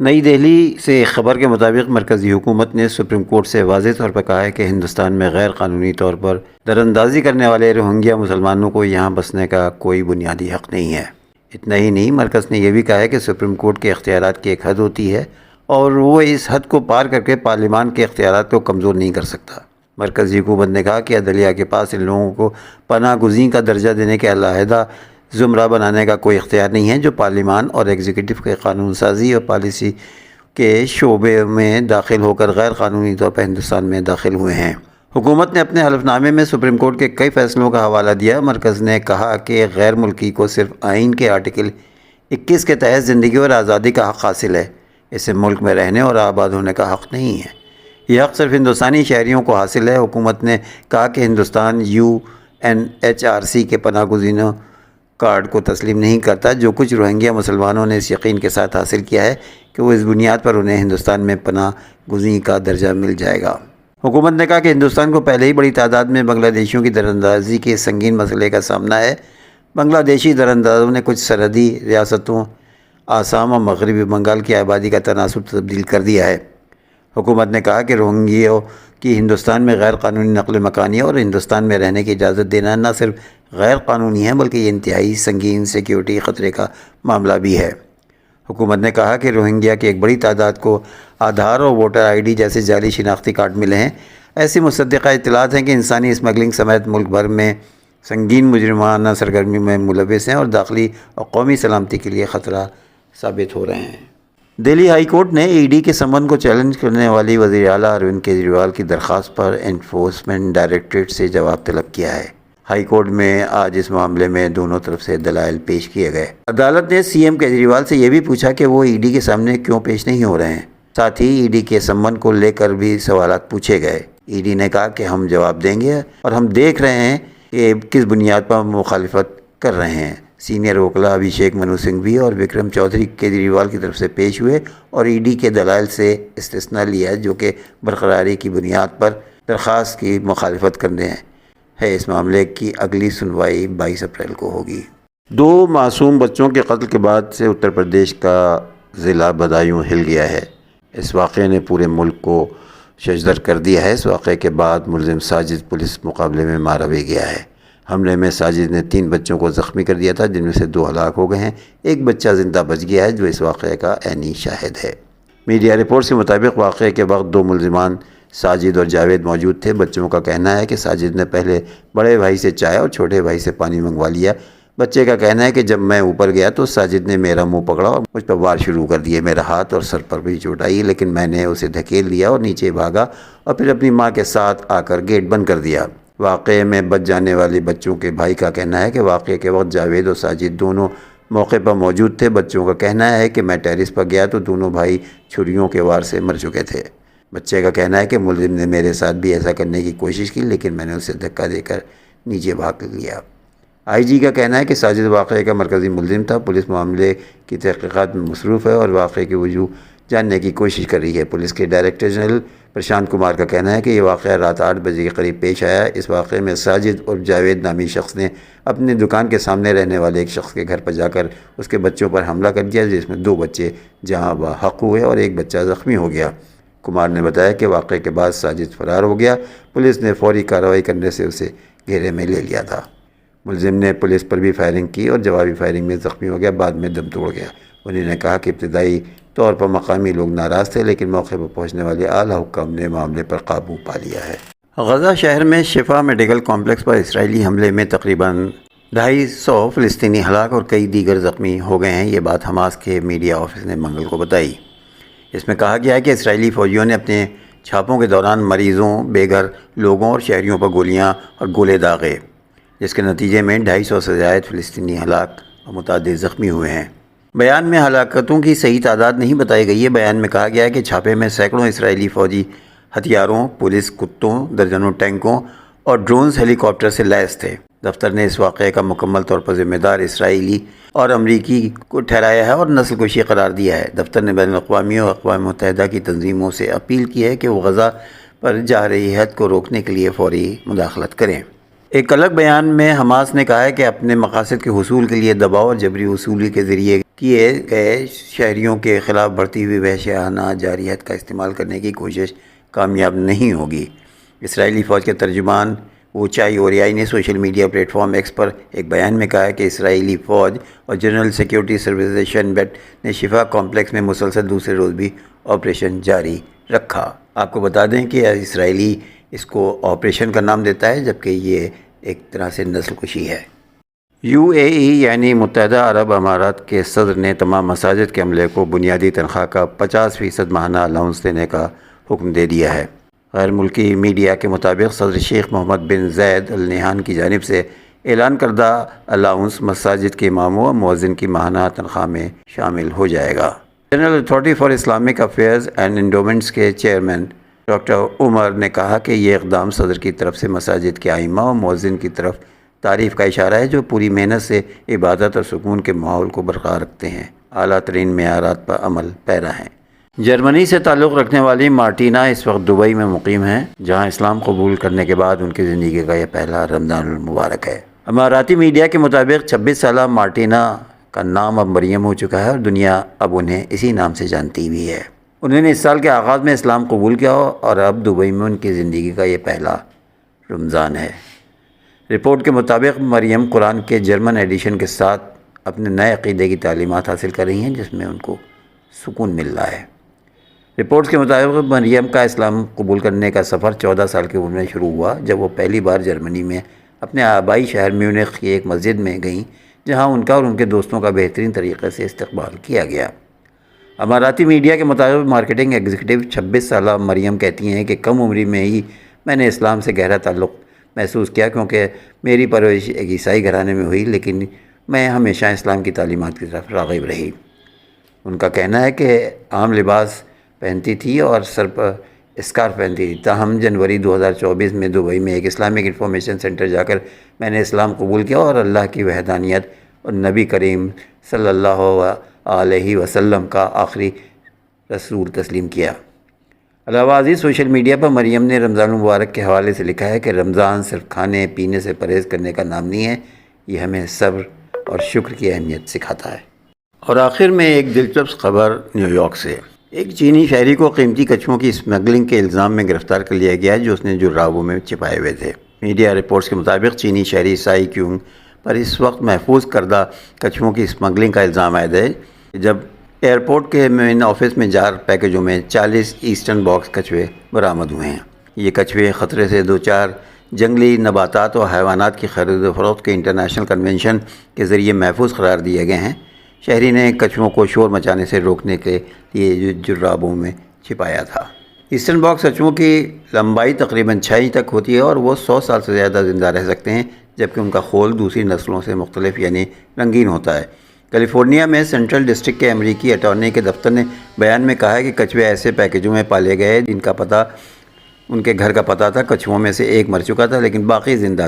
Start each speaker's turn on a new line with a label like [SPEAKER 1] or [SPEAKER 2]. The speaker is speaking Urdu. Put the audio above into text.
[SPEAKER 1] نئی دہلی سے ایک خبر کے مطابق مرکزی حکومت نے سپریم کورٹ سے واضح طور پر کہا ہے کہ ہندوستان میں غیر قانونی طور پر دراندازی کرنے والے روہنگیا مسلمانوں کو یہاں بسنے کا کوئی بنیادی حق نہیں ہے۔ اتنا ہی نہیں، مرکز نے یہ بھی کہا ہے کہ سپریم کورٹ کے اختیارات کی ایک حد ہوتی ہے اور وہ اس حد کو پار کر کے پارلیمان کے اختیارات کو کمزور نہیں کر سکتا۔ مرکزی حکومت نے کہا کہ عدلیہ کے پاس ان لوگوں کو پناہ گزین کا درجہ دینے کے علیحدہ زمرہ بنانے کا کوئی اختیار نہیں ہے جو پارلیمان اور ایگزیکٹو کے قانون سازی اور پالیسی کے شعبے میں داخل ہو کر غیر قانونی طور پر ہندوستان میں داخل ہوئے ہیں۔ حکومت نے اپنے حلف نامے میں سپریم کورٹ کے کئی فیصلوں کا حوالہ دیا۔ مرکز نے کہا کہ غیر ملکی کو صرف آئین کے آرٹیکل 21 کے تحت زندگی اور آزادی کا حق حاصل ہے، اسے ملک میں رہنے اور آباد ہونے کا حق نہیں ہے۔ یہ حق صرف ہندوستانی شہریوں کو حاصل ہے۔ حکومت نے کہا کہ ہندوستان UNHRC کے پناہ گزینوں کارڈ کو تسلیم نہیں کرتا۔ جو کچھ روہنگیا مسلمانوں نے اس یقین کے ساتھ حاصل کیا ہے کہ وہ اس بنیاد پر انہیں ہندوستان میں پناہ گزین کا درجہ مل جائے گا۔ حکومت نے کہا کہ ہندوستان کو پہلے ہی بڑی تعداد میں بنگلہ دیشیوں کی دراندازی کے سنگین مسئلے کا سامنا ہے۔ بنگلہ دیشی دراندازوں نے کچھ سرحدی ریاستوں آسام اور مغربی بنگال کی آبادی کا تناسب تبدیل کر دیا ہے۔ حکومت نے کہا کہ روہنگیوں کی ہندوستان میں غیر قانونی نقل مکانی اور ہندوستان میں رہنے کی اجازت دینا نہ صرف غیر قانونی ہے بلکہ یہ انتہائی سنگین سیکیورٹی خطرے کا معاملہ بھی ہے۔ حکومت نے کہا کہ روہنگیا کی ایک بڑی تعداد کو آدھار اور ووٹر ID جیسے جعلی شناختی کارڈ ملے ہیں۔ ایسی مصدقہ اطلاعات ہیں کہ انسانی اسمگلنگ سمیت ملک بھر میں سنگین مجرمانہ سرگرمی میں ملوث ہیں اور داخلی اور قومی سلامتی کے لیے خطرہ ثابت ہو رہے ہیں۔ دہلی ہائی کورٹ نے ED کے سمن کو چیلنج کرنے والی وزیر اعلیٰ اروند کیجریوال کی درخواست پر انفورسمنٹ ڈائریکٹریٹ سے جواب طلب کیا ہے۔ ہائی کورٹ میں آج اس معاملے میں دونوں طرف سے دلائل پیش کیے گئے۔ عدالت نے CM کیجریوال سے یہ بھی پوچھا کہ وہ ED کے سامنے کیوں پیش نہیں ہو رہے ہیں۔ ساتھ ہی ED کے سمن کو لے کر بھی سوالات پوچھے گئے۔ ED نے کہا کہ ہم جواب دیں گے اور ہم دیکھ رہے ہیں کہ کس بنیاد پر مخالفت کر رہے ہیں۔ سینئر وکلا ابھیشیک منو سنگھوی اور وکرم چودھری کیجریوال کی طرف سے پیش ہوئے اور ED کے دلائل سے استثناء لیا جو کہ برقراری کی بنیاد پر درخواست کی مخالفت کرنے ہے۔ اس معاملے کی اگلی سنوائی 22 اپریل کو ہوگی۔ 2 معصوم بچوں کے قتل کے بعد سے اتر پردیش کا ضلع بدایوں ہل گیا ہے۔ اس واقعے نے پورے ملک کو ششدر کر دیا ہے۔ اس واقعے کے بعد ملزم ساجد پولیس مقابلے میں مارا بھی گیا ہے۔ حملے میں ساجد نے 3 بچوں کو زخمی کر دیا تھا جن میں سے 2 ہلاک ہو گئے ہیں۔ ایک بچہ زندہ بچ گیا ہے جو اس واقعے کا عینی شاہد ہے۔ میڈیا رپورٹس کے مطابق واقعے کے وقت 2 ملزمان ساجد اور جاوید موجود تھے۔ بچوں کا کہنا ہے کہ ساجد نے پہلے بڑے بھائی سے چائے اور چھوٹے بھائی سے پانی منگوا لیا۔ بچے کا کہنا ہے کہ جب میں اوپر گیا تو ساجد نے میرا منہ پکڑا اور مجھ پر وار شروع کر دیے۔ میرا ہاتھ اور سر پر بھی چوٹ آئی لیکن میں نے اسے دھکیل لیا اور نیچے بھاگا اور پھر اپنی ماں کے ساتھ آ کر گیٹ بند کر دیا۔ واقعے میں بچ جانے والے بچوں کے بھائی کا کہنا ہے کہ واقعے کے وقت جاوید اور ساجد دونوں موقع پر موجود تھے۔ بچوں کا کہنا ہے کہ میں ٹیرس پر گیا تو دونوں بھائی چھریوں کے وار سے مر چکے تھے۔ بچے کا کہنا ہے کہ ملزم نے میرے ساتھ بھی ایسا کرنے کی کوشش کی لیکن میں نے اسے دھکا دے کر نیچے بھاگ لیا۔ IG کا کہنا ہے کہ ساجد واقعے کا مرکزی ملزم تھا۔ پولیس معاملے کی تحقیقات میں مصروف ہے اور واقعے کی وجوہ جاننے کی کوشش کر رہی ہے۔ پولیس کے ڈائریکٹر جنرل پرشانت کمار کا کہنا ہے کہ یہ واقعہ رات 8 بجے کے قریب پیش آیا۔ اس واقعے میں ساجد اور جاوید نامی شخص نے اپنی دکان کے سامنے رہنے والے ایک شخص کے گھر پر جا کر اس کے بچوں پر حملہ کر دیا جس میں 2 بچے جہاں بحق ہوئے اور ایک بچہ زخمی ہو گیا۔ کمار نے بتایا کہ واقعے کے بعد ساجد فرار ہو گیا۔ پولیس نے فوری کارروائی کرنے سے اسے گھیرے میں لے لیا تھا۔ ملزم نے پولیس پر بھی فائرنگ کی اور جوابی فائرنگ میں زخمی ہو گیا، بعد میں دم توڑ گیا۔ انہوں نے کہا کہ ابتدائی طور پر مقامی لوگ ناراض تھے لیکن موقع پر پہنچنے والے اعلیٰ حکام نے معاملے پر قابو پا لیا ہے۔ غزہ شہر میں شفا میڈیکل کمپلیکس پر اسرائیلی حملے میں تقریباً 250 فلسطینی ہلاک اور کئی دیگر زخمی ہو گئے ہیں۔ یہ بات حماس کے میڈیا آفس نے منگل کو بتائی۔ اس میں کہا گیا ہے کہ اسرائیلی فوجیوں نے اپنے چھاپوں کے دوران مریضوں، بے گھر لوگوں اور شہریوں پر گولیاں اور گولے داغے، جس کے نتیجے میں 250 سے زائد فلسطینی ہلاک اور متعدد زخمی ہوئے ہیں۔ بیان میں ہلاکتوں کی صحیح تعداد نہیں بتائی گئی ہے۔ بیان میں کہا گیا ہے کہ چھاپے میں سینکڑوں اسرائیلی فوجی ہتھیاروں، پولیس کتوں، درجنوں ٹینکوں اور ڈرونز ہیلی کاپٹر سے لیس تھے۔ دفتر نے اس واقعے کا مکمل طور پر ذمہ دار اسرائیلی اور امریکی کو ٹھہرایا ہے اور نسل کشی قرار دیا ہے۔ دفتر نے بین الاقوامی اور اقوام متحدہ کی تنظیموں سے اپیل کی ہے کہ وہ غزہ پر جارحیت حد کو روکنے کے لیے فوری مداخلت کریں۔ ایک الگ بیان میں حماس نے کہا ہے کہ اپنے مقاصد کے حصول کے لیے دباؤ اور جبری وصولی کے ذریعے کیے گئے شہریوں کے خلاف بڑھتی ہوئی وحشیانہ جارحیت کا استعمال کرنے کی کوشش کامیاب نہیں ہوگی۔ اسرائیلی فوج کے ترجمان اوچائی اوریائی نے social media platform X پر ایک بیان میں کہا کہ اسرائیلی فوج اور general security services Shin Bet نے شفا کمپلیکس میں مسلسل دوسرے روز بھی آپریشن جاری رکھا۔ آپ کو بتا دیں کہ اسرائیلی اس کو آپریشن کا نام دیتا ہے، جبکہ یہ ایک طرح سے نسل کشی ہے۔ UAE یعنی متحدہ عرب امارات کے صدر نے تمام مساجد کے عملے کو بنیادی تنخواہ کا 50% ماہانہ الاؤنس دینے کا حکم دے دیا ہے۔ غیر ملکی میڈیا کے مطابق صدر شیخ محمد بن زید ال نہیان کی جانب سے اعلان کردہ الاؤنس مساجد کے اماموں اور مؤذن کی ماہانہ تنخواہ میں شامل ہو جائے گا۔ General authority for Islamic affairs and endowments کے چیئرمین ڈاکٹر عمر نے کہا کہ یہ اقدام صدر کی طرف سے مساجد کے ائمہ اور مؤذن کی طرف تعریف کا اشارہ ہے، جو پوری محنت سے عبادت اور سکون کے ماحول کو برقرار رکھتے ہیں، اعلیٰ ترین معیارات پر عمل پیرا ہیں۔ جرمنی سے تعلق رکھنے والی مارٹینا اس وقت دبئی میں مقیم ہیں، جہاں اسلام قبول کرنے کے بعد ان کی زندگی کا یہ پہلا رمضان المبارک ہے۔ اماراتی میڈیا کے مطابق 26 سالہ مارٹینا کا نام اب مریم ہو چکا ہے اور دنیا اب انہیں اسی نام سے جانتی بھی ہے۔ انہوں نے اس سال کے آغاز میں اسلام قبول کیا اور اب دبئی میں ان کی زندگی کا یہ پہلا رمضان ہے۔ رپورٹ کے مطابق مریم قرآن کے جرمن ایڈیشن کے ساتھ اپنے نئے عقیدے کی تعلیمات حاصل کر رہی ہیں، جس میں ان کو سکون مل رہا ہے۔ رپورٹس کے مطابق مریم کا اسلام قبول کرنے کا سفر 14 سال کی عمر میں شروع ہوا، جب وہ پہلی بار جرمنی میں اپنے آبائی شہر میونخ کی ایک مسجد میں گئیں، جہاں ان کا اور ان کے دوستوں کا بہترین طریقے سے استقبال کیا گیا۔ اماراتی میڈیا کے مطابق مارکیٹنگ ایگزیکٹو 26 سالہ مریم کہتی ہیں کہ کم عمری میں ہی میں نے اسلام سے گہرا تعلق محسوس کیا، کیونکہ میری پرورش ایک عیسائی گھرانے میں ہوئی، لیکن میں ہمیشہ اسلام کی تعلیمات کی طرف راغب رہی۔ ان کا کہنا ہے کہ عام لباس پہنتی تھی اور سر پر اسکارف پہنتی تھی، تاہم جنوری 2024 میں دبئی میں ایک اسلامک انفارمیشن سینٹر جا کر میں نے اسلام قبول کیا اور اللہ کی وحدانیت اور نبی کریم صلی اللہ علیہ وسلم کا آخری رسول تسلیم کیا۔ علاوہ ازیں سوشل میڈیا پر مریم نے رمضان المبارک کے حوالے سے لکھا ہے کہ رمضان صرف کھانے پینے سے پرہیز کرنے کا نام نہیں ہے، یہ ہمیں صبر اور شکر کی اہمیت سکھاتا ہے۔ اور آخر میں ایک دلچسپ خبر نیو یارک سے۔ ایک چینی شہری کو قیمتی کچھووں کی اسمگلنگ کے الزام میں گرفتار کر لیا گیا ہے، جو اس نے جرابوں میں چھپائے ہوئے تھے۔ میڈیا رپورٹس کے مطابق چینی شہری سائی کیونگ پر اس وقت محفوظ کردہ کچھووں کی اسمگلنگ کا الزام عائد ہے، جب ایئرپورٹ کے مین آفس میں جار پیکجوں میں 40 ایسٹرن باکس کچھوے برآمد ہوئے ہیں۔ یہ کچھوے خطرے سے دوچار جنگلی نباتات اور حیوانات کی خرید و فروخت کے انٹرنیشنل کنونشن کے ذریعے محفوظ قرار دیے گئے ہیں۔ شہری نے کچھووں کو شور مچانے سے روکنے کے لیے جرابوں میں چھپایا تھا۔ ایسٹرن باکس کچھووں کی لمبائی تقریباً 6 انچ تک ہوتی ہے اور وہ 100 سال سے زیادہ زندہ رہ سکتے ہیں، جبکہ ان کا خول دوسری نسلوں سے مختلف یعنی رنگین ہوتا ہے۔ کیلیفورنیا میں سینٹرل ڈسٹرکٹ کے امریکی اٹارنی کے دفتر نے بیان میں کہا ہے کہ کچھوے ایسے پیکجوں میں پالے گئے جن کا پتہ ان کے گھر کا پتہ تھا۔ کچھووں میں سے ایک مر چکا تھا لیکن باقی زندہ